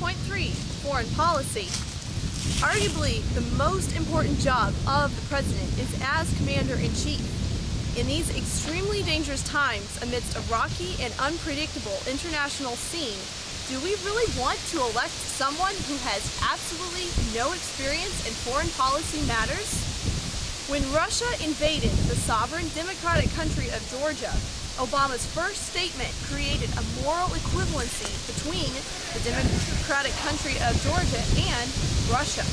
3.3, Foreign Policy. Arguably, the most important job of the president is as commander-in-chief. In these extremely dangerous times amidst a rocky and unpredictable international scene, do we really want to elect someone who has absolutely no experience in foreign policy matters? When Russia invaded the sovereign democratic country of Georgia, Obama's first statement created a moral equivalency between the democratic country of Georgia and Russia.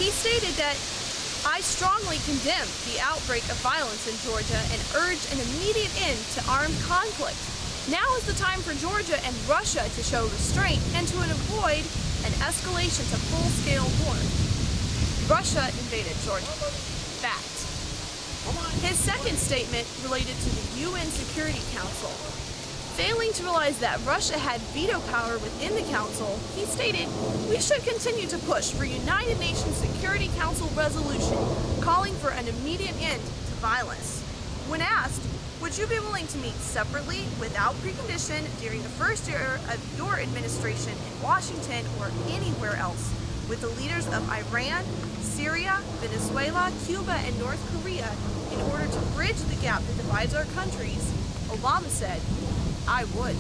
He stated that, "I strongly condemn the outbreak of violence in Georgia and urge an immediate end to armed conflict. Now is the time for Georgia and Russia to show restraint and to avoid an escalation to full-scale war." Russia invaded Georgia. Fact. His second statement related to the UN Security Council. Failing to realize that Russia had veto power within the Council, he stated, "We should continue to push for United Nations Security Council resolution calling for an immediate end to violence." When asked, "Would you be willing to meet separately without precondition during the first year of your administration in Washington or anywhere else with the leaders of Iran, Syria, Venezuela, Cuba, and North Korea in order to bridge the gap that divides our countries?" Obama said, "I would."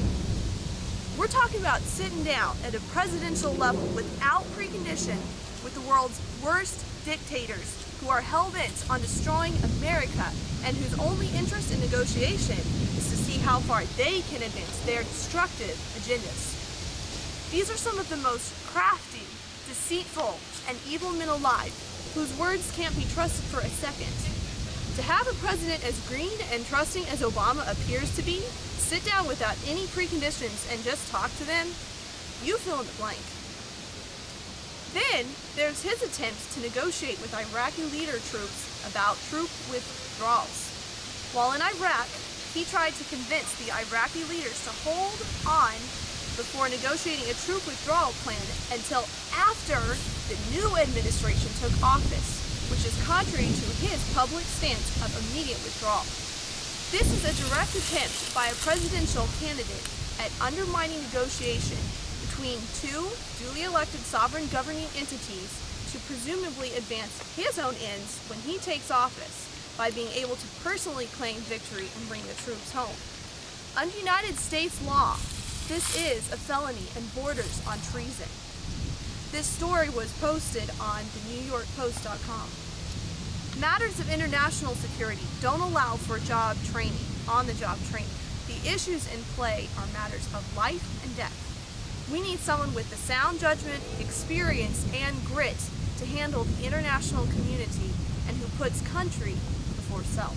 We're talking about sitting down at a presidential level without precondition with the world's worst dictators who are hell-bent on destroying America and whose only interest in negotiation is to see how far they can advance their destructive agendas. These are some of the most crafty, deceitful, and evil men alive, whose words can't be trusted for a second. To have a president as green and trusting as Obama appears to be, sit down without any preconditions and just talk to them, you fill in the blank. Then there's his attempts to negotiate with Iraqi leader troops about troop withdrawals. While in Iraq, he tried to convince the Iraqi leaders to hold on before negotiating a troop withdrawal plan until after the new administration took office, which is contrary to his public stance of immediate withdrawal. This is a direct attempt by a presidential candidate at undermining negotiation between two duly elected sovereign governing entities to presumably advance his own ends when he takes office by being able to personally claim victory and bring the troops home. Under United States law, this is a felony and borders on treason. This story was posted on thenewyorkpost.com. Matters of international security don't allow for job training, on-the-job training. The issues in play are matters of life and death. We need someone with the sound judgment, experience, and grit to handle the international community and who puts country before self.